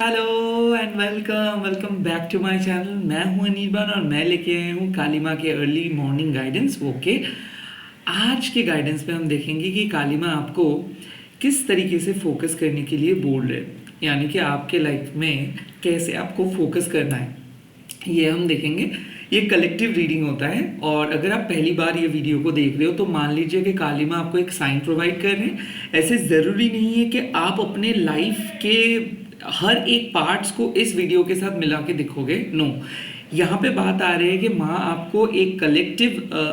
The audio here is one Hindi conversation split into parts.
Hello and welcome welcome back to my channel. मैं हूं अनिर्बान और मैं लेके आया हूं कालिमा के अर्ली मॉर्निंग गाइडेंस। ओके, आज के गाइडेंस में हम देखेंगे कि कालिमा आपको किस तरीके से फोकस करने के लिए बोल रहे हैं, यानी कि आपके लाइफ में कैसे आपको फोकस करना है, ये हम देखेंगे। ये कलेक्टिव रीडिंग होता है और अगर आप पहली बार ये वीडियो को देख रहे हो तो मान लीजिए कि कालिमा आपको एक साइन प्रोवाइड कर रहे हैं। ऐसे ज़रूरी नहीं है कि आप अपने लाइफ के हर एक पार्ट्स को इस वीडियो के साथ मिला के दिखोगे। नो, यहाँ पे बात आ रही है कि माँ आपको एक कलेक्टिव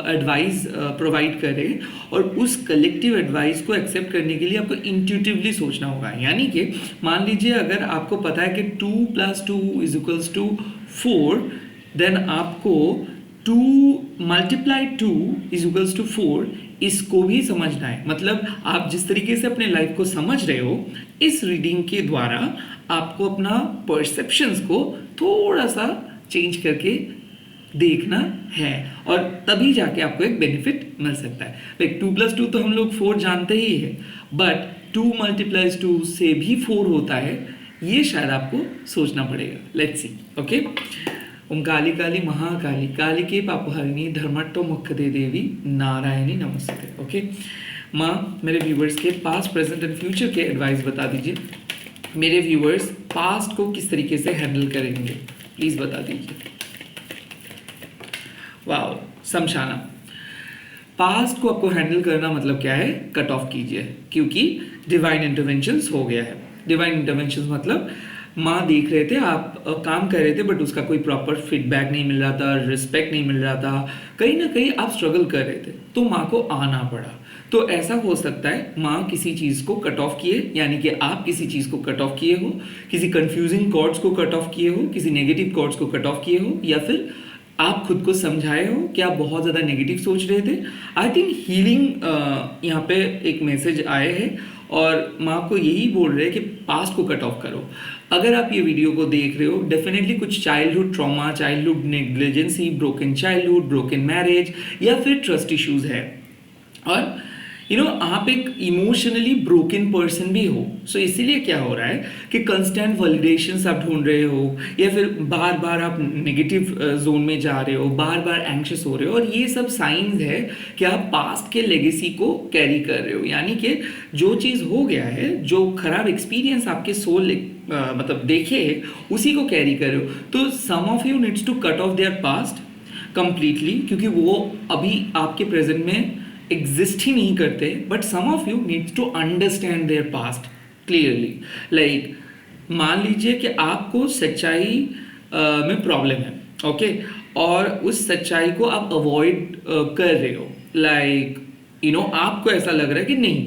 एडवाइस प्रोवाइड करे और उस कलेक्टिव एडवाइस को एक्सेप्ट करने के लिए आपको इंट्यूटिवली सोचना होगा। यानी कि मान लीजिए अगर आपको पता है कि 2 + 2 = 4, देन आपको 2 × 2 = 4 इसको भी समझना है। मतलब आप जिस तरीके से अपने लाइफ को समझ रहे हो, इस रीडिंग के द्वारा आपको अपना परसेप्शंस को थोड़ा सा चेंज करके देखना है और तभी जाके आपको एक बेनिफिट मिल सकता है। लाइक 2 + 2 तो हम लोग 4 जानते ही है, बट 2 × 2 से भी 4 होता है, ये शायद आपको सोचना पड़ेगा। Let's see. ओके, ओम काली काली महाकाली कालिके पापहरिणी धर्मट्टो मुक्खदे देवी नारायणी नमस्ते। ओके माँ, मेरे व्यूवर्स के पास्ट प्रेजेंट एंड फ्यूचर के एडवाइस बता दीजिए। मेरे व्यूवर्स पास्ट को किस तरीके से हैंडल करेंगे, प्लीज बता दीजिए। वाओ, समझाना। पास्ट को आपको हैंडल करना मतलब क्या है, कट ऑफ कीजिए, क्योंकि डिवाइन इंटरवेंशंस हो गया है। डिवाइन इंटरवेंशंस मतलब माँ देख रहे थे, आप काम कर रहे थे, बट उसका कोई प्रॉपर फीडबैक नहीं मिल रहा था, रिस्पेक्ट नहीं मिल रहा था, कहीं ना कहीं आप स्ट्रगल कर रहे थे, तो माँ को आना पड़ा। तो ऐसा हो सकता है माँ किसी चीज़ को कट ऑफ किए, यानी कि आप किसी चीज़ को कट ऑफ किए हो, किसी कंफ्यूजिंग कॉर्ड्स को कट ऑफ किए हो, किसी नेगेटिव कॉर्ड्स को कट ऑफ किए हो, या फिर आप खुद को समझाए हो कि आप बहुत ज़्यादा नेगेटिव सोच रहे थे। आई थिंक हीलिंग यहाँ पे एक मैसेज आए हैं और माँ को यही बोल रहे हैं कि पास्ट को कट ऑफ करो। अगर आप ये वीडियो को देख रहे हो, डेफिनेटली कुछ childhood trauma, childhood negligence, broken childhood, broken marriage या फिर ट्रस्ट इश्यूज है और आप एक इमोशनली ब्रोकन पर्सन भी हो। सो इसीलिए क्या हो रहा है कि कंस्टेंट वैलिडेशंस आप ढूंढ रहे हो, या फिर बार बार आप नेगेटिव जोन में जा रहे हो, बार बार एंग्शियस हो रहे हो, और ये सब साइंस है कि आप पास्ट के लेगेसी को कैरी कर रहे हो। यानी कि जो चीज़ हो गया है, जो खराब एक्सपीरियंस आपके सोल मतलब देखे, उसी को कैरी कर रहे हो। तो some of you needs to cut off their past completely, क्योंकि वो अभी आपके प्रेजेंट में एग्जिस्ट ही नहीं करते। But some of you needs to understand their past clearly. Like मान लीजिए कि आपको सच्चाई में प्रॉब्लम है, ओके, और उस सच्चाई को आप अवॉइड कर रहे हो। लाइक आपको ऐसा लग रहा है कि नहीं,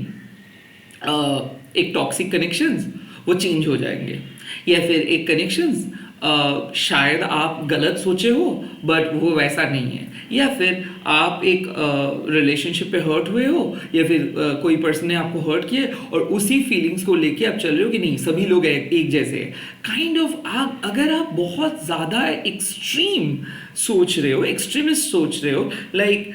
एक टॉक्सिक कनेक्शंस वो चेंज हो जाएंगे, या फिर एक कनेक्शंस शायद आप गलत सोचे हो बट वो वैसा नहीं है, या फिर आप एक रिलेशनशिप पे हर्ट हुए हो, या फिर कोई पर्सन ने आपको हर्ट किया और उसी फीलिंग्स को लेके आप चल रहे हो कि नहीं सभी लोग एक जैसे हैं। काइंड ऑफ अगर आप बहुत ज़्यादा एक्सट्रीम सोच रहे हो, एक्सट्रीमिस्ट सोच रहे हो, लाइक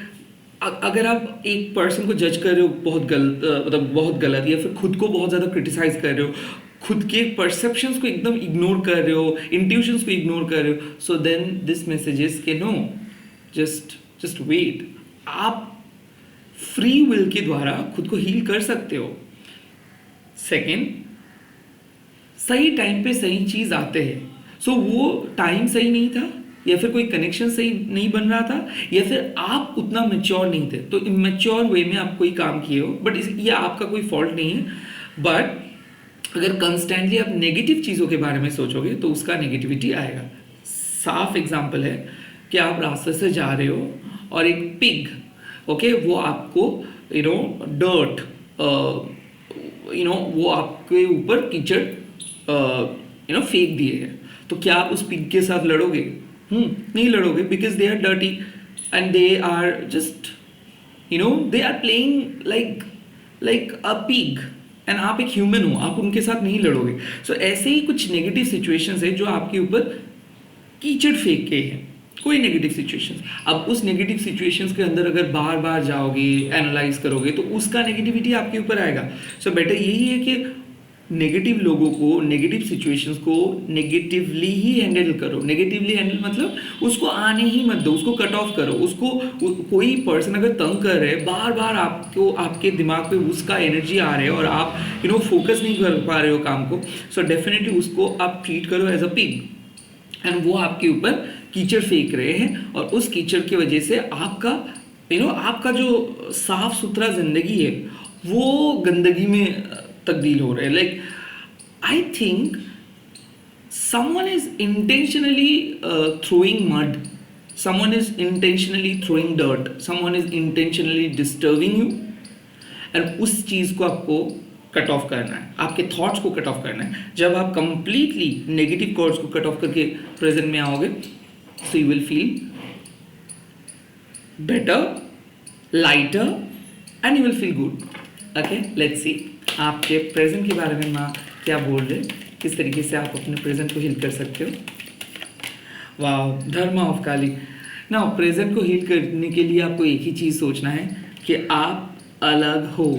अगर आप एक पर्सन को जज कर रहे हो बहुत गलत, मतलब बहुत गलत, या फिर खुद को बहुत ज़्यादा क्रिटिसाइज कर रहे हो, खुद के परसेप्शंस को एकदम इग्नोर कर रहे हो, इंट्यूशंस को इग्नोर कर रहे हो, so then this message is के नो, जस्ट वेट। आप फ्री विल के द्वारा खुद को हील कर सकते हो। सेकेंड, सही टाइम पे सही चीज़ आते हैं। सो वो टाइम सही नहीं था, या फिर कोई कनेक्शन सही नहीं बन रहा था, या फिर आप उतना मेच्योर नहीं थे, तो इमेच्योर वे में आप कोई काम किए हो, बट ये आपका कोई फॉल्ट नहीं है। बट अगर कंस्टेंटली आप नेगेटिव चीज़ों के बारे में सोचोगे तो उसका नेगेटिविटी आएगा। साफ एग्जांपल है कि आप रास्ते से जा रहे हो और एक पिग, ओके, वो आपको डर्ट, वो आपके ऊपर कीचड़ फेंक दिए है, तो क्या आप उस पिग के साथ लड़ोगे? नहीं लड़ोगे, because they are dirty and they are just they are playing like a pig, एंड आप एक ह्यूमन हो, आप उनके साथ नहीं लड़ोगे। सो ऐसे ही कुछ नेगेटिव सिचुएशंस है जो आपके ऊपर कीचड़ फेंक के हैं, कोई नेगेटिव सिचुएशंस। अब उस नेगेटिव सिचुएशंस के अंदर अगर बार बार जाओगे, एनालाइज करोगे, तो उसका नेगेटिविटी आपके ऊपर आएगा। सो बेटर यही है कि नेगेटिव लोगों को, नेगेटिव सिचुएशंस को नेगेटिवली ही हैंडल करो। नेगेटिवली हैंडल मतलब उसको आने ही मत दो, उसको कट ऑफ करो। उसको कोई पर्सन अगर तंग कर रहे, बार बार आपको, आपके दिमाग पे उसका एनर्जी आ रहा है और आप फोकस नहीं कर पा रहे हो काम को, सो डेफिनेटली उसको आप ट्रीट करो एज अ पिग। एंड वो आपके ऊपर कीचड़ फेंक रहे हैं और उस कीचड़ की वजह से आपका आपका जो साफ सुथरा जिंदगी है वो गंदगी में तब्दील हो रहा है। Like I think someone is intentionally throwing mud, someone is intentionally throwing dirt, someone is intentionally disturbing you, and उस चीज़ को आपको कट ऑफ करना है, आपके थॉट्स को कट ऑफ करना है। जब आप कंप्लीटली नेगेटिव थॉट्स को कट ऑफ करके प्रेजेंट में आओगे, so you will feel better, lighter and you will feel good. Okay, let's see आपके प्रेजेंट के बारे में माँ क्या बोल रहे, किस तरीके से आप अपने प्रेजेंट को हील कर सकते हो। वाह, धर्मा ऑफ काली। ना, प्रेजेंट को हील करने के लिए आपको एक ही चीज़ सोचना है कि आप अलग हो।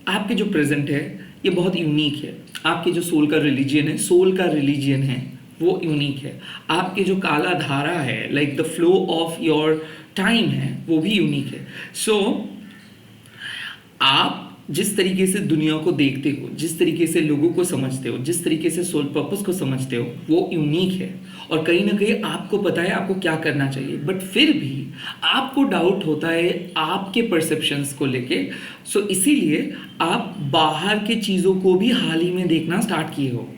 आपके जो प्रेजेंट है ये बहुत यूनिक है। आपके जो सोल का रिलीजियन है वो यूनिक है। आपके जो काला धारा है, like the flow of your time है, वो भी यूनिक है। सो आप जिस तरीके से दुनिया को देखते हो, जिस तरीके से लोगों को समझते हो, जिस तरीके से सोल पर्पस को समझते हो, वो यूनिक है। और कहीं ना कहीं आपको पता है आपको क्या करना चाहिए, बट फिर भी आपको डाउट होता है आपके परसेप्शंस को लेके। सो इसीलिए आप बाहर के चीज़ों को भी हाल ही में देखना स्टार्ट किए हो।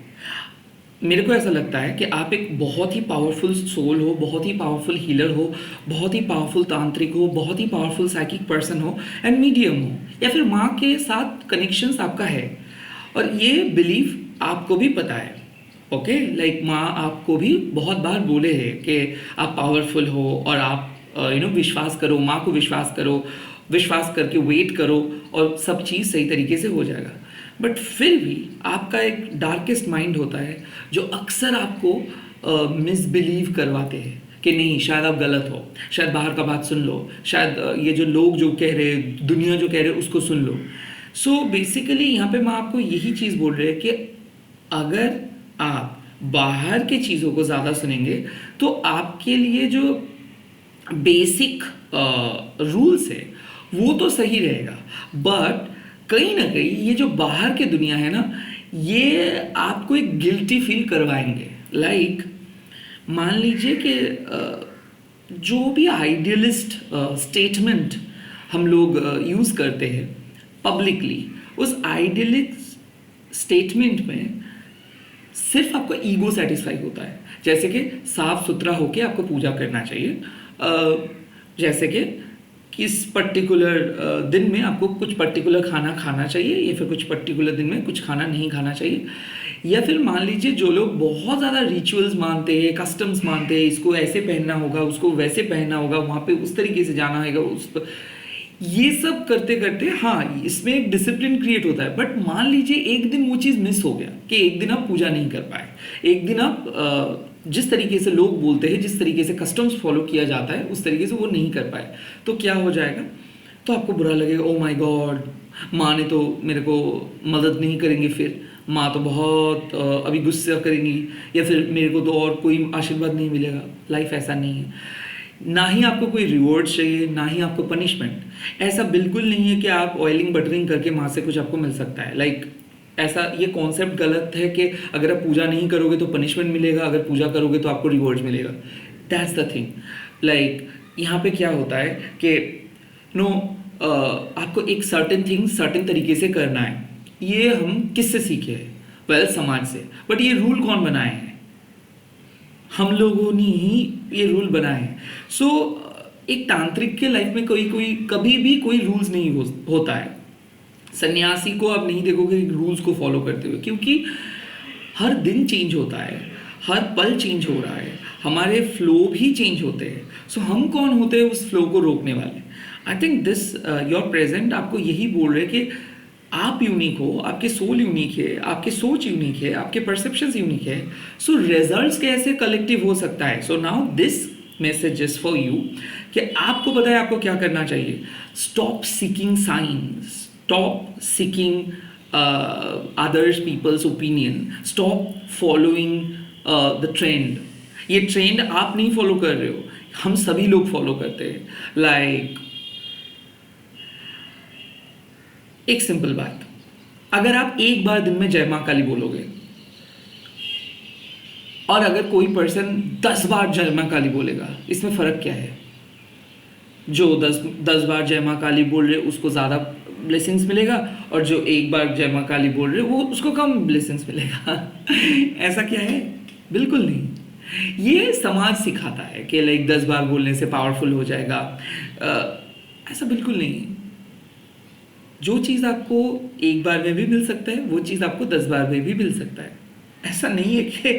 मेरे को ऐसा लगता है कि आप एक बहुत ही पावरफुल सोल हो, बहुत ही पावरफुल हीलर हो, बहुत ही पावरफुल तांत्रिक हो, बहुत ही पावरफुल साइकिक पर्सन हो एंड मीडियम हो, या फिर माँ के साथ कनेक्शंस आपका है और ये बिलीफ आपको भी पता है। ओके, लाइक माँ आपको भी बहुत बार बोले हैं कि आप पावरफुल हो और आप विश्वास करो, माँ को विश्वास करो, विश्वास करके वेट करो और सब चीज़ सही तरीके से हो जाएगा। बट फिर भी आपका एक डार्केस्ट माइंड होता है जो अक्सर आपको मिसबिलीव करवाते हैं कि नहीं, शायद आप गलत हो, शायद बाहर का बात सुन लो, शायद ये जो लोग जो कह रहे, दुनिया जो कह रहे उसको सुन लो। सो बेसिकली यहाँ पे मैं आपको यही चीज़ बोल रही है कि अगर आप बाहर की चीज़ों को ज़्यादा सुनेंगे तो आपके लिए जो बेसिक रूल्स है वो तो सही रहेगा, बट कहीं ना कहीं ये जो बाहर की दुनिया है ना, ये आपको एक गिल्टी फील करवाएंगे। लाइक मान लीजिए कि जो भी आइडियलिस्ट स्टेटमेंट हम लोग यूज़ करते हैं पब्लिकली, उस आइडियलिस्ट स्टेटमेंट में सिर्फ आपका ईगो सेटिस्फाई होता है। जैसे कि साफ सुथरा होके आपको पूजा करना चाहिए, जैसे कि किस पर्टिकुलर दिन में आपको कुछ पर्टिकुलर खाना खाना चाहिए, या फिर कुछ पर्टिकुलर दिन में कुछ खाना नहीं खाना चाहिए, या फिर मान लीजिए जो लोग बहुत ज़्यादा रिचुअल्स मानते हैं, कस्टम्स मानते हैं, इसको ऐसे पहनना होगा, उसको वैसे पहनना होगा, वहाँ पे उस तरीके से जाना होगा, ये सब करते करते हाँ इसमें एक डिसिप्लिन क्रिएट होता है। बट मान लीजिए एक दिन वो चीज़ मिस हो गया कि एक दिन आप पूजा नहीं कर पाए, एक दिन आप जिस तरीके से लोग बोलते हैं, जिस तरीके से कस्टम्स फॉलो किया जाता है उस तरीके से वो नहीं कर पाए, तो क्या हो जाएगा? तो आपको बुरा लगेगा, ओ माय गॉड, माँ ने तो मेरे को मदद नहीं करेंगे, फिर माँ तो बहुत अभी गुस्सा करेंगी, या फिर मेरे को तो और कोई आशीर्वाद नहीं मिलेगा। लाइफ ऐसा नहीं है, ना ही आपको कोई रिवॉर्ड चाहिए, ना ही आपको पनिशमेंट। ऐसा बिल्कुल नहीं है कि आप ऑयलिंग बटरिंग करके माँ से कुछ आपको मिल सकता है। लाइक ऐसा ये कॉन्सेप्ट गलत है कि अगर आप पूजा नहीं करोगे तो पनिशमेंट मिलेगा, अगर पूजा करोगे तो आपको रिवॉर्ड्स मिलेगा। That's the thing. लाइक यहाँ पे क्या होता है कि आपको एक सर्टेन थिंग सर्टेन तरीके से करना है। ये हम किससे सीखे हैं? वेल, समाज से। बट ये रूल कौन बनाए हैं? हम लोगों ने ही ये रूल बनाए हैं। सो एक तांत्रिक के लाइफ में कभी भी कोई रूल्स नहीं होता है। सन्यासी को आप नहीं देखोगे रूल्स को फॉलो करते हुए, क्योंकि हर दिन चेंज होता है, हर पल चेंज हो रहा है, हमारे फ्लो भी चेंज होते हैं। सो हम कौन होते हैं उस फ्लो को रोकने वाले? I think this your present आपको यही बोल रहे कि आप यूनिक हो, आपके सोल यूनिक है, आपके सोच यूनिक है, आपके परसेप्शंस यूनिक है। सो रिजल्ट्स कैसे कलेक्टिव हो सकता है? So now this message is for you कि आपको पता है आपको क्या करना चाहिए। Stop seeking science, stop seeking others peoples opinion, stop following the trend. ये ट्रेंड आप नहीं फॉलो कर रहे हो, हम सभी लोग फॉलो करते हैं। लाइक एक सिंपल बात, अगर आप एक बार दिन में जय मां काली बोलोगे और अगर कोई पर्सन 10 बार जय मां काली बोलेगा, इसमें फर्क क्या है? जो 10 बार जय मां काली बोल रहे उसको ज़्यादा ब्लेसिंग्स मिलेगा, और जो एक बार जय मां काली बोल रहे वो उसको कम ब्लेसिंग्स मिलेगा। ऐसा क्या है? बिल्कुल नहीं। ये समाज सिखाता है कि लाइक 10 बार बोलने से पावरफुल हो जाएगा। ऐसा बिल्कुल नहीं। जो चीज़ आपको एक बार में भी मिल सकता है वो चीज़ आपको 10 बार में भी मिल सकता है। ऐसा नहीं है कि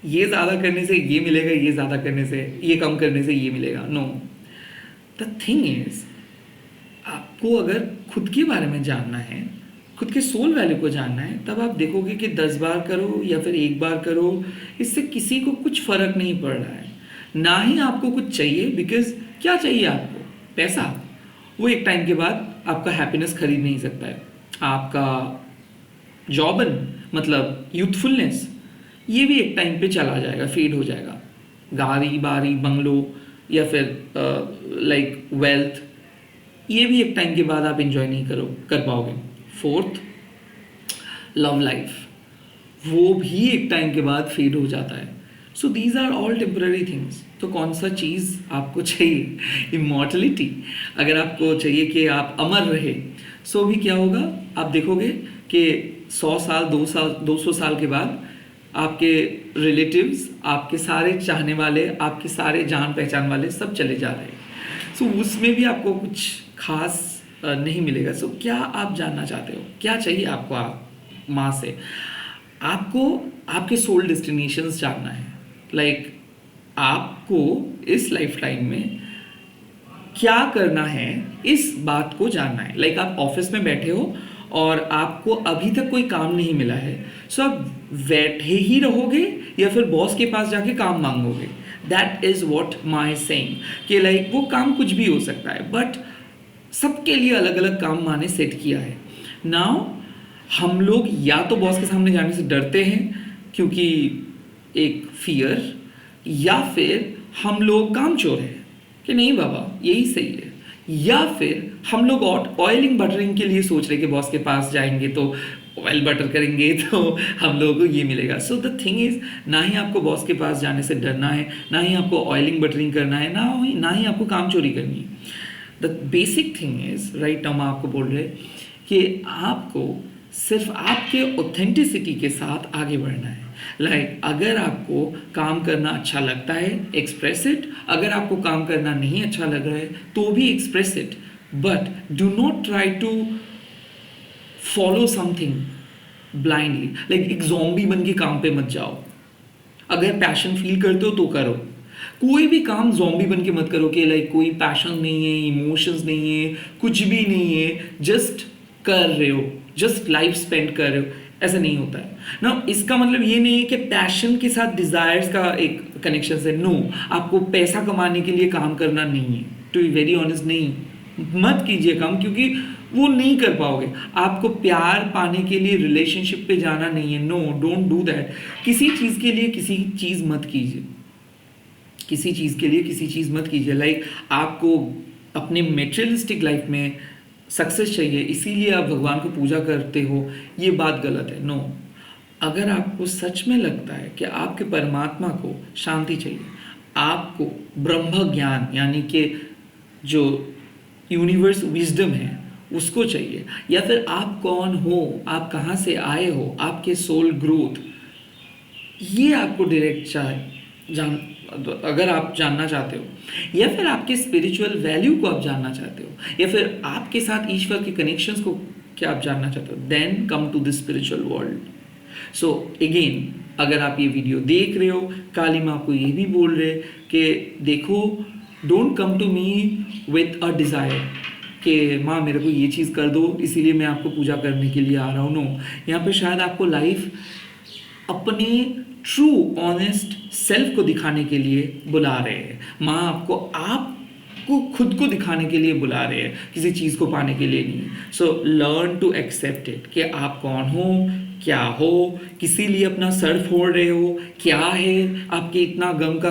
ये ज़्यादा करने से ये मिलेगा, ये ज़्यादा करने से, ये कम करने से ये मिलेगा। नो, द थिंग इज, आपको अगर खुद के बारे में जानना है, खुद के सोल वैल्यू को जानना है, तब आप देखोगे कि 10 बार करो या फिर एक बार करो, इससे किसी को कुछ फ़र्क नहीं पड़ रहा है। ना ही आपको कुछ चाहिए, बिकॉज क्या चाहिए आपको? पैसा। वो एक टाइम के बाद आपका हैप्पीनेस खरीद नहीं सकता है। आपका जॉबन मतलब यूथफुलनेस, ये भी एक टाइम पे चला जाएगा, फेड हो जाएगा। गाड़ी बारी बंगलो या फिर लाइक वेल्थ, ये भी एक टाइम के बाद आप एंजॉय नहीं कर पाओगे। फोर्थ, लव लाइफ, वो भी एक टाइम के बाद फेड हो जाता है। So these are all temporary things. तो कौन सा चीज़ आपको चाहिए? इमॉर्टलिटी। अगर आपको चाहिए कि आप अमर रहे, सो भी क्या होगा? आप देखोगे कि 100 साल 200 साल के बाद आपके रिलेटिव्स, आपके सारे चाहने वाले, आपके सारे जान पहचान वाले सब चले जा रहे हैं। सो उसमें भी आपको कुछ खास नहीं मिलेगा। सो क्या आप जानना चाहते हो? क्या चाहिए आपको माँ से? आपको आपके सोल डेस्टिनेशंस जानना है। लाइक आपको इस लाइफ टाइम में क्या करना है, इस बात को जानना है। लाइक आप ऑफिस में बैठे हो और आपको अभी तक कोई काम नहीं मिला है, सो आप बैठे ही रहोगे या फिर बॉस के पास जाके काम मांगोगे? That is what my saying, कि लाइक वो काम कुछ भी हो सकता है, बट सबके लिए अलग अलग काम माँ ने सेट किया है। नाउ हम लोग या तो बॉस के सामने जाने से डरते हैं क्योंकि एक फियर, या फिर हम लोग कामचोर हैं कि नहीं बाबा यही सही है, या फिर हम लोग ऑयलिंग बटरिंग के लिए सोच रहे कि बॉस के पास जाएंगे तो ऑयल बटर करेंगे तो हम लोगों को ये मिलेगा। सो द थिंग इज, ना ही आपको बॉस के पास जाने से डरना है, ना ही आपको ऑयलिंग बटरिंग करना है, ना ही आपको काम चोरी करनी है। The basic thing is, right now मैं आपको बोल रहे कि आपको सिर्फ आपके ऑथेंटिसिटी के साथ आगे बढ़ना है। लाइक अगर आपको काम करना अच्छा लगता है, एक्सप्रेस इट। अगर आपको काम करना नहीं अच्छा लग रहा है तो भी express it, but do not try to follow something blindly. Like एक ज़ॉम्बी बन के काम पे मत जाओ। अगर पैशन फील करते हो तो करो, कोई भी काम ज़ॉम्बी बन के मत करो कि लाइक कोई पैशन नहीं है, इमोशंस नहीं है, कुछ भी नहीं है, जस्ट कर रहे हो, जस्ट लाइफ स्पेंड कर रहे हो। ऐसा नहीं होता है ना। इसका मतलब ये नहीं है कि पैशन के साथ डिज़ायर्स का एक कनेक्शन है। नो, आपको पैसा कमाने के लिए काम करना नहीं है। टू बी वेरी ऑनेस्ट, नहीं, मत कीजिए काम, क्योंकि वो नहीं कर पाओगे। आपको प्यार पाने के लिए रिलेशनशिप पे जाना नहीं है। No, don't do that. किसी चीज़ के लिए किसी चीज़ मत कीजिए, किसी चीज़ के लिए किसी चीज़ मत कीजिए। लाइक आपको अपने मेटेरियलिस्टिक लाइफ में सक्सेस चाहिए, इसीलिए आप भगवान को पूजा करते हो, ये बात गलत है। नो, अगर आपको सच में लगता है कि आपके परमात्मा को शांति चाहिए, आपको ब्रह्म ज्ञान यानी कि जो यूनिवर्स विजडम है उसको चाहिए, या फिर आप कौन हो, आप कहाँ से आए हो, आपके सोल ग्रोथ, ये आपको डायरेक्ट अगर आप जानना चाहते हो, या फिर आपके स्पिरिचुअल वैल्यू को आप जानना चाहते हो, या फिर आपके साथ ईश्वर के कनेक्शंस को क्या आप जानना चाहते हो, then come to this spiritual world. So again, अगर आप ये वीडियो देख रहे हो, काली माँ को ये भी बोल रहे कि देखो, don't come to me with a desire कि माँ मेरे को ये चीज़ कर दो इसीलिए मैं आपको पूजा करने के लिए आ रहा हूँ। नो, यहाँ पे शायद आपको लाइफ अपने ट्रू ऑनेस्ट सेल्फ को दिखाने के लिए बुला रहे हैं। माँ आपको आपको खुद को दिखाने के लिए बुला रहे हैं, किसी चीज़ को पाने के लिए नहीं। So learn to accept it कि आप कौन हो, क्या हो, किसी लिए अपना सर फोड़ रहे हो, क्या है आपके इतना गम का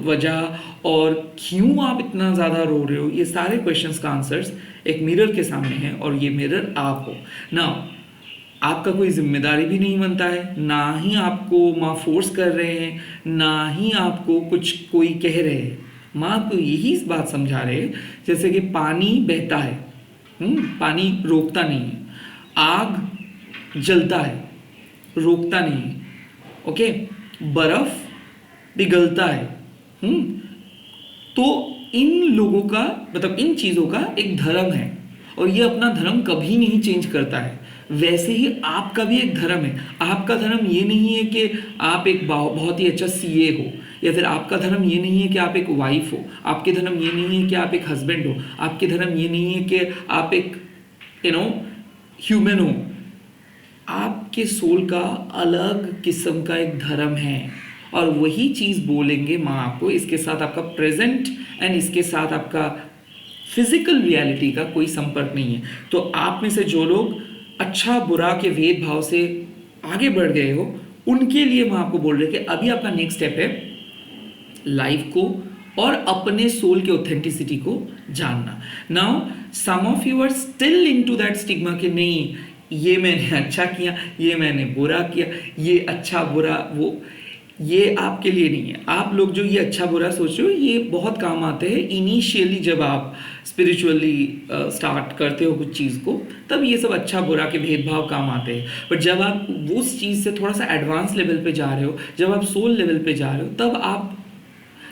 वजह, और क्यों आप इतना ज़्यादा रो रहे हो। ये सारे क्वेश्चंस का आंसर्स एक मिरर के सामने हैं, और ये मिरर आप हो ना। आपका कोई जिम्मेदारी भी नहीं बनता है, ना ही आपको माँ फोर्स कर रहे हैं, ना ही आपको कुछ कोई कह रहे हैं। माँ आपको यही बात समझा रहे हैं, जैसे कि पानी बहता है, पानी रोकता नहीं है, आग जलता है, रोकता नहीं है, ओके, बर्फ पिघलता है। तो इन लोगों का मतलब इन चीज़ों का एक धर्म है, और ये अपना धर्म कभी नहीं चेंज करता है। वैसे ही आपका भी एक धर्म है। आपका धर्म ये नहीं है कि आप एक बहुत ही अच्छा सीए हो, या फिर आपका धर्म ये नहीं है कि आप एक वाइफ हो, आपके धर्म ये नहीं है कि आप एक हस्बैंड हो, आपके धर्म ये नहीं है कि आप एक ह्यूमन हो। आपके सोल का अलग किस्म का एक धर्म है, और वही चीज़ बोलेंगे माँ आपको। इसके साथ आपका प्रेजेंट एंड इसके साथ आपका फिजिकल रियलिटी का कोई संपर्क नहीं है। तो आप में से जो लोग अच्छा बुरा के भेदभाव से आगे बढ़ गए हो, उनके लिए मैं आपको बोल रही कि अभी आपका नेक्स्ट स्टेप है लाइफ को और अपने सोल के ऑथेंटिसिटी को जानना। Now some of you are still into that stigma कि नहीं, ये मैंने अच्छा किया, ये मैंने बुरा किया, ये अच्छा बुरा वो, ये आपके लिए नहीं है। आप लोग जो ये अच्छा बुरा सोच रहे हो, ये बहुत काम आते हैं इनिशियली जब आप स्पिरिचुअली स्टार्ट करते हो कुछ चीज़ को, तब ये सब अच्छा बुरा के भेदभाव काम आते हैं। बट जब आप उस चीज़ से थोड़ा सा एडवांस लेवल पे जा रहे हो, जब आप सोल लेवल पे जा रहे हो, तब आप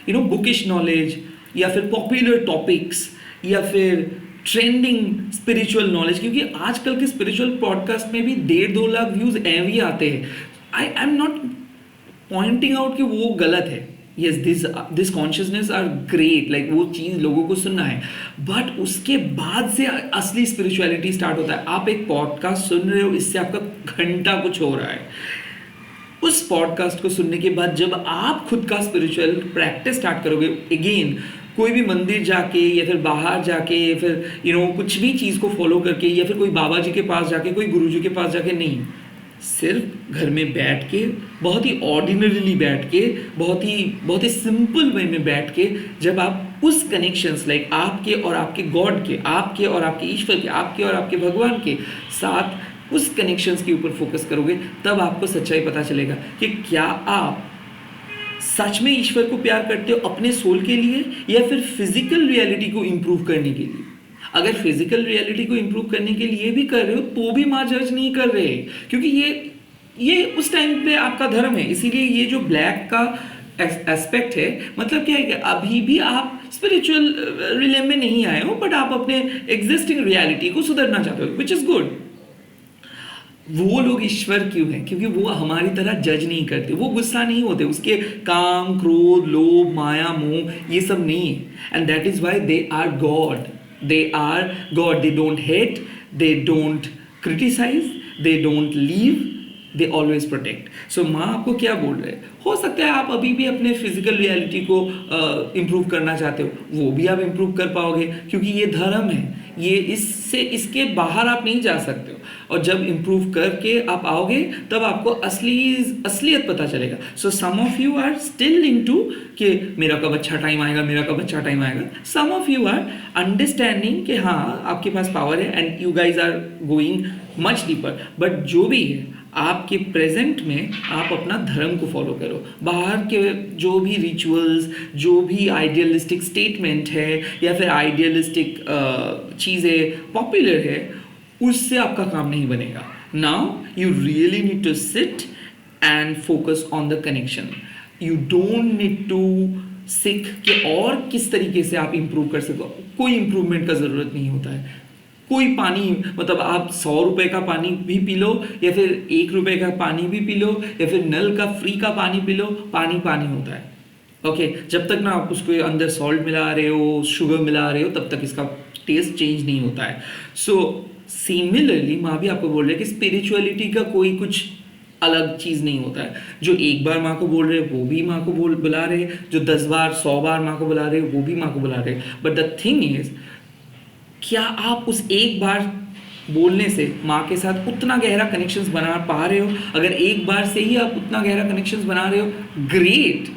बुकिश नॉलेज या फिर पॉपुलर टॉपिक्स या फिर ट्रेंडिंग स्पिरिचुअल नॉलेज, क्योंकि आजकल के स्पिरिचुअल पॉडकास्ट में भी 1.5-2 लाख व्यूज एवं आते हैं। I am not pointing out कि वो गलत है। Yes, this consciousness are great, like वो चीज़ लोगों को सुनना है, बट उसके बाद से असली स्पिरिचुअलिटी स्टार्ट होता है। आप एक पॉडकास्ट सुन रहे हो, इससे आपका घंटा कुछ हो रहा है। उस पॉडकास्ट को सुनने के बाद जब आप खुद का स्पिरिचुअल प्रैक्टिस स्टार्ट करोगे, अगेन कोई भी मंदिर जाके या फिर बाहर जाके या फिर कुछ भी चीज़ को फॉलो करके या फिर कोई बाबा जी के पास जाके, कोई गुरु जी के पास जाके नहीं, सिर्फ घर में बैठ के, बहुत ही ऑर्डिनरीली बैठ के, बहुत ही सिंपल वे में बैठ के, जब आप उस कनेक्शंस लाइक आपके और आपके गॉड के, आपके और आपके ईश्वर के, आपके और आपके भगवान के साथ उस कनेक्शंस के ऊपर फोकस करोगे, तब आपको सच्चाई पता चलेगा कि क्या आप सच में ईश्वर को प्यार करते हो अपने सोल के लिए या फिर फिजिकल रियलिटी को इंप्रूव करने के लिए। अगर फिजिकल रियलिटी को इंप्रूव करने के लिए भी कर रहे हो तो भी माँ जज नहीं कर रहे, क्योंकि ये उस टाइम पे आपका धर्म है। इसीलिए ये जो ब्लैक का एस्पेक्ट है, मतलब क्या है कि अभी भी आप स्पिरिचुअल रिलेम में नहीं आए हो, बट आप अपने एग्जिस्टिंग रियलिटी को सुधरना चाहते हो, विच इज गुड। वो लोग ईश्वर क्यों हैं? क्योंकि वो हमारी तरह जज नहीं करते, वो गुस्सा नहीं होते, उसके काम, क्रोध, लोभ, माया, मोह ये सब नहीं है। And that is why they are god, they are god. They don't hate, they don't criticise, they don't leave, they always protect. So माँ आपको क्या बोल रहे हैं? हो सकता है आप अभी भी अपने फिजिकल रियलिटी को इम्प्रूव करना चाहते हो, वो भी आप इम्प्रूव कर पाओगे, क्योंकि ये धर्म है, ये इसके बाहर आप नहीं जा सकते हो। और जब इम्प्रूव करके आप आओगे, तब आपको असलियत पता चलेगा। So some of you are still into कि मेरा कब अच्छा टाइम आएगा, मेरा कब अच्छा टाइम आएगा। Some of you are understanding कि हाँ आपके पास पावर है and you guys are going much deeper. But जो भी है, आपके प्रेजेंट में आप अपना धर्म को फॉलो करो। बाहर के जो भी रिचुअल्स, जो भी आइडियलिस्टिक स्टेटमेंट है या फिर आइडियलिस्टिक चीज़ें पॉपुलर है, उससे आपका काम नहीं बनेगा। Now you really need to sit and focus on the connection. You don't need to सीख कि और किस तरीके से आप इंप्रूव कर सको। कोई इंप्रूवमेंट का ज़रूरत नहीं होता है। कोई पानी, मतलब आप 100 रुपए का पानी भी पी लो या फिर 1 रुपए का पानी भी पी लो या फिर नल का फ्री का पानी पी लो, पानी पानी होता है। ओके, जब तक ना आप उसको अंदर सॉल्ट मिला रहे हो, शुगर मिला रहे हो, तब तक इसका टेस्ट चेंज नहीं होता है। सो सिमिलरली माँ भी आपको बोल रहे हैं कि स्पिरिचुअलिटी का कोई कुछ अलग चीज़ नहीं होता है। जो एक बार माँ को बोल रहे हैं वो भी माँ को बुला रहे हैं, जो 10 बार 100 बार माँ को बुला रहे हैं वो भी माँ को बुला रहे हैं। बट द थिंग इज, क्या आप उस एक बार बोलने से माँ के साथ उतना गहरा कनेक्शंस बना पा रहे हो? अगर एक बार से ही आप उतना गहरा कनेक्शंस बना रहे हो, ग्रेट,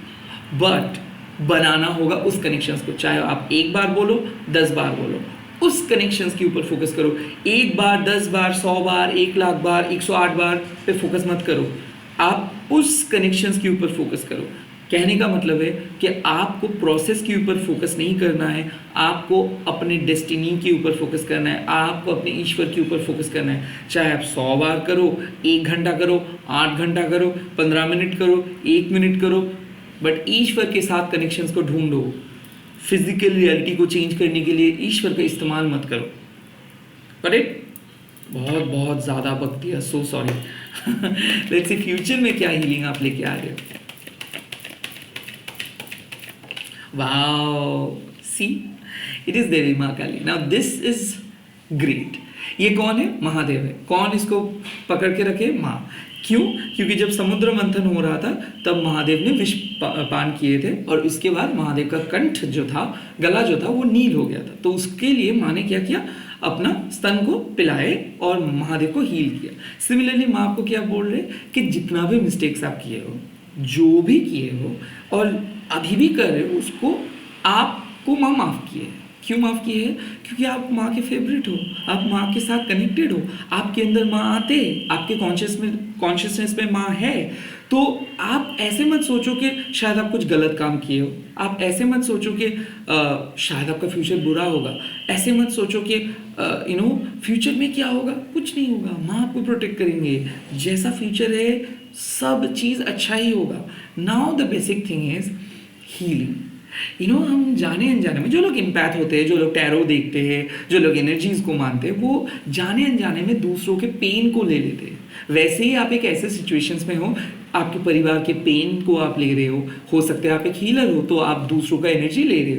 बट बनाना होगा उस कनेक्शंस को। चाहे आप एक बार बोलो, 10 बार बोलो, उस कनेक्शंस के ऊपर फोकस करो। एक बार, 10 बार, 100 बार, 1,00,000 बार, 108 बार पे फोकस मत करो, आप उस कनेक्शंस के ऊपर फोकस करो। कहने का मतलब है कि आपको प्रोसेस के ऊपर फोकस नहीं करना है, आपको अपने डेस्टिनी के ऊपर फोकस करना है, आपको अपने ईश्वर के ऊपर फोकस करना है। चाहे आप 100 बार करो, 1 घंटा करो, 8 घंटा करो, 15 मिनट करो, 1 मिनट करो, बट ईश्वर के साथ कनेक्शंस को ढूंढो। फिजिकल रियलिटी को चेंज करने के लिए ईश्वर का इस्तेमाल मत करो। करेक्ट? बहुत बहुत ज़्यादा भक्ति है, so sorry. Let's see future में क्या हीलिंग आप लेके आ रहे हो। Wow, see, it is Devi माँ काली. Now this is great. ये कौन है? महादेव है। कौन इसको पकड़ के रखे? माँ। क्यों? क्योंकि जब समुद्र मंथन हो रहा था तब महादेव ने विष पान किए थे और इसके बाद महादेव का कंठ जो था, गला जो था, वो नील हो गया था। तो उसके लिए माँ ने क्या किया? अपना स्तन को पिलाए और महादेव को हील किया। सिमिलरली माँ आपको क्या बोल रहे कि जितना भी मिस्टेक्स आप किए हो, जो भी किए हो और अभी भी कर रहे हो, उसको आपको माँ माफ़ किए। क्यों माफ़ किए है? क्योंकि आप माँ के फेवरेट हो, आप माँ के साथ कनेक्टेड हो, आपके अंदर माँ आते, आपके कॉन्शियसनेस में माँ है। तो आप ऐसे मत सोचो कि शायद आप कुछ गलत काम किए हो, आप ऐसे मत सोचो कि शायद आपका फ्यूचर बुरा होगा, ऐसे मत सोचो कि फ्यूचर में क्या होगा। कुछ नहीं होगा, माँ आपको प्रोटेक्ट करेंगे। जैसा फ्यूचर है सब चीज़ अच्छा ही होगा। Now the basic thing is healing. हम जाने अनजाने में, जो लोग इम्पैथ होते हैं, जो लोग टैरो देखते हैं, जो लोग एनर्जीज को मानते हैं, वो जाने अनजाने में दूसरों के पेन को ले लेते हैं। वैसे ही आप एक ऐसे सिचुएशंस में हो, आपके परिवार के पेन को आप ले रहे हो सकता है आप एक हीलर हो तो आप दूसरों का एनर्जी ले रहे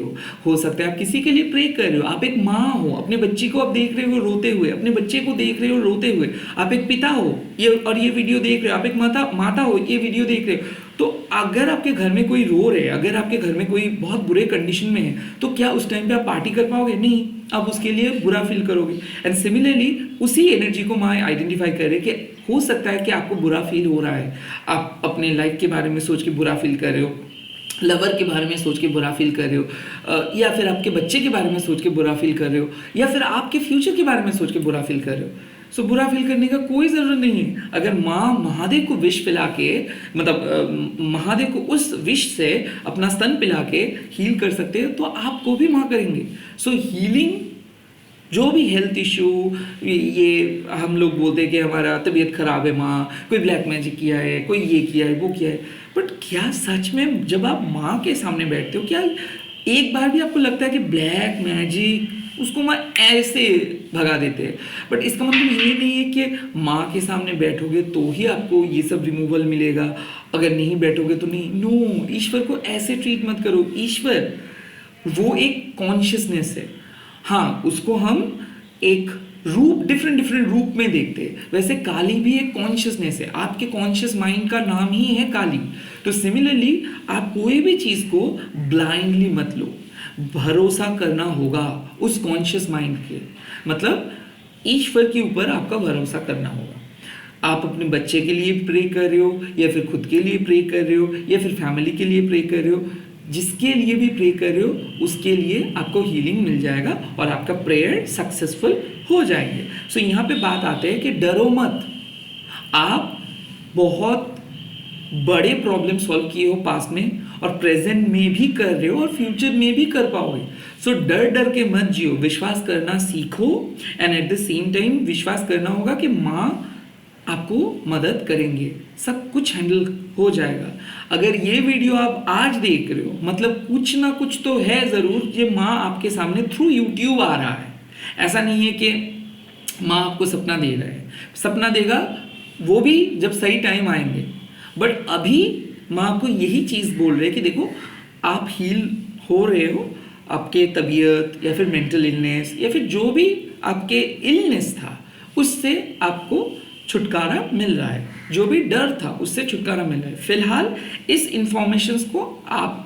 हो सकता है आप किसी के लिए प्रे कर रहे हो, आप एक माँ हो, अपने बच्चे को आप देख रहे हो रोते हुए, अपने बच्चे को देख रहे हो रोते हुए, आप एक पिता हो ये वीडियो देख रहे हो, आप एक माता हो, ये वीडियो देख रहे हो। तो अगर आपके घर में कोई रो रहे, अगर आपके घर में कोई बहुत बुरे कंडीशन में है, तो क्या उस टाइम पे आप पार्टी कर पाओगे? नहीं, आप उसके लिए बुरा फील करोगे। एंड सिमिलरली उसी एनर्जी को मैं आइडेंटिफाई कर रहे कि हो सकता है कि आपको बुरा फील हो रहा है, आप अपने लाइफ के बारे में सोच के बुरा फील कर रहे हो, लवर के बारे में सोच के बुरा फील कर रहे हो, या फिर आपके बच्चे के बारे में सोच के बुरा फील कर रहे हो, या फिर आपके फ्यूचर के बारे में सोच के बुरा फील कर रहे हो। सो बुरा फील करने का कोई ज़रूरत नहीं है। अगर माँ महादेव को विष पिला के, मतलब महादेव को उस विष से अपना स्तन पिला के हील कर सकते हैं, तो आपको भी माँ करेंगे। सो हीलिंग, जो भी हेल्थ इशू, ये हम लोग बोलते हैं कि हमारा तबीयत खराब है, माँ कोई ब्लैक मैजिक किया है, कोई ये किया है, वो किया है, बट क्या सच में जब आप माँ के सामने बैठते हो, क्या एक बार भी आपको लगता है कि ब्लैक मैजिक, उसको माँ ऐसे भगा देते हैं? बट इसका मतलब ये नहीं है कि माँ के सामने बैठोगे तो ही आपको ये सब रिमूवल मिलेगा, अगर नहीं बैठोगे तो नहीं। नो, ईश्वर को ऐसे ट्रीट मत करो। ईश्वर वो एक कॉन्शियसनेस है। हाँ, उसको हम एक रूप, डिफरेंट रूप में देखते हैं। वैसे काली भी एक कॉन्शियसनेस है, आपके कॉन्शियस माइंड का नाम ही है काली। तो सिमिलरली आप कोई भी चीज़ को ब्लाइंडली मत लो, भरोसा करना होगा उस कॉन्शियस माइंड के, मतलब ईश्वर के ऊपर आपका भरोसा करना होगा। आप अपने बच्चे के लिए प्रे कर रहे हो, या फिर खुद के लिए प्रे कर रहे हो, या फिर फैमिली के लिए प्रे कर रहे हो, जिसके लिए भी प्रे कर रहे हो उसके लिए आपको हीलिंग मिल जाएगा और आपका प्रेयर सक्सेसफुल हो जाएंगे। सो यहाँ पे बात आते हैं कि डरो मत। आप बहुत बड़े प्रॉब्लम सॉल्व किए हो पास्ट में, और प्रेजेंट में भी कर रहे हो, और फ्यूचर में भी कर पाओगे। सो डर के मत जियो, विश्वास करना सीखो। And at the same time विश्वास करना होगा कि माँ आपको मदद करेंगे, सब कुछ हैंडल हो जाएगा। अगर ये वीडियो आप आज देख रहे हो, मतलब कुछ ना कुछ तो है ज़रूर, ये माँ आपके सामने थ्रू यूट्यूब आ रहा है। ऐसा नहीं है कि माँ आपको सपना दे रहा है, सपना देगा वो भी जब सही टाइम आएंगे। बट अभी माँ आपको यही चीज़ बोल रहे है कि देखो, आप हील हो रहे हो, आपके तबीयत या फिर मेंटल इलनेस या फिर जो भी आपके इलनेस था, उससे आपको छुटकारा मिल रहा है, जो भी डर था उससे छुटकारा मिल रहा है। फिलहाल इस इंफॉर्मेशंस को आप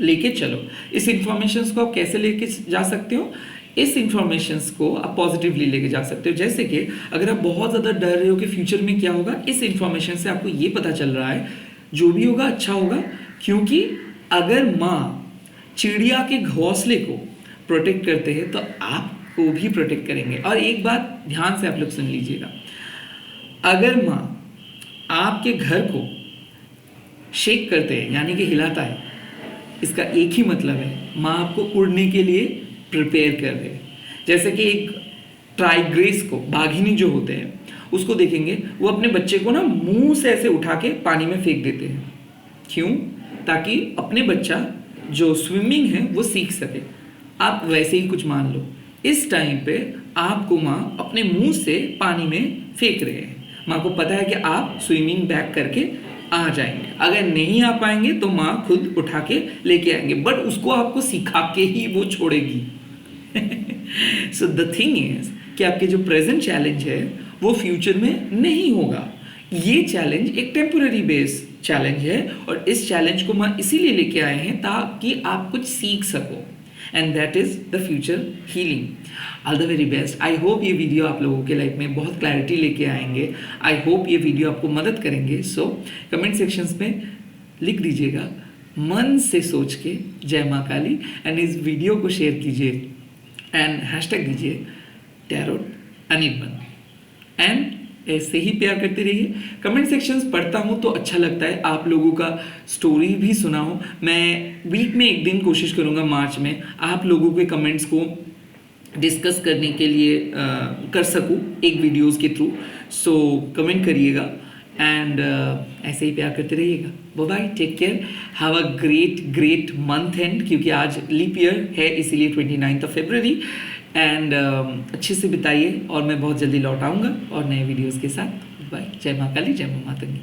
लेके चलो। इस इंफॉर्मेशंस को आप कैसे लेके जा सकते हो? इस इंफॉर्मेशंस को आप पॉजिटिवली लेके जा सकते हो। जैसे कि अगर आप बहुत ज़्यादा डर रहे हो कि फ्यूचर में क्या होगा, इस इंफॉर्मेशन से आपको ये पता चल रहा है जो भी होगा अच्छा होगा, क्योंकि अगर माँ चिड़िया के घोंसले को प्रोटेक्ट करते हैं तो आपको भी प्रोटेक्ट करेंगे। और एक बात ध्यान से आप लोग सुन लीजिएगा, अगर माँ आपके घर को शेक करते हैं यानी कि हिलाता है, इसका एक ही मतलब है माँ आपको उड़ने के लिए प्रिपेयर कर रहे हैं। जैसे कि एक टाइग्रेस को, बाघिनी जो होते हैं उसको देखेंगे, वो अपने बच्चे को ना मुंह से ऐसे उठा के पानी में फेंक देते हैं। क्यों? ताकि अपने बच्चा जो स्विमिंग है वो सीख सके। आप वैसे ही कुछ मान लो, इस टाइम पे आपको माँ अपने मुंह से पानी में फेंक रहे हैं। माँ को पता है कि आप स्विमिंग बैक करके आ जाएंगे, अगर नहीं आ पाएंगे तो माँ खुद उठा के लेके आएंगे, बट उसको आपको सिखा के ही वो छोड़ेगी। सो द थिंग इज कि आपके जो प्रेजेंट चैलेंज है वो फ्यूचर में नहीं होगा। ये चैलेंज एक टेम्पोररी बेस चैलेंज है, और इस चैलेंज को माँ इसीलिए लेके आए हैं ताकि आप कुछ सीख सको, and that is the future healing. All the very best. I hope ये वीडियो आप लोगों के लाइफ में बहुत क्लैरिटी लेके आएंगे। आई होप ये वीडियो आपको मदद करेंगे। सो कमेंट सेक्शंस में लिख दीजिएगा मन से सोच के जय माँ काली, एंड इस वीडियो को शेयर कीजिए एंड हैशटैग दीजिए टैरोट अनिर्बन, एंड ऐसे ही प्यार करते रहिए। कमेंट सेक्शंस पढ़ता हूँ तो अच्छा लगता है, आप लोगों का स्टोरी भी सुना हूँ। मैं वीक में एक दिन कोशिश करूँगा मार्च में आप लोगों के कमेंट्स को डिस्कस करने के लिए कर सकूँ एक वीडियोस के थ्रू। सो कमेंट करिएगा एंड ऐसे ही प्यार करते रहिएगा। Bye bye, take care, have a great month and, क्योंकि आज लीप ईयर है इसीलिए 29 फरवरी, एंड अच्छे से बिताइए। और मैं बहुत जल्दी लौट आऊँगा और नए वीडियोस के साथ। बाय, जय माँ काली, जय माँ मातंगी।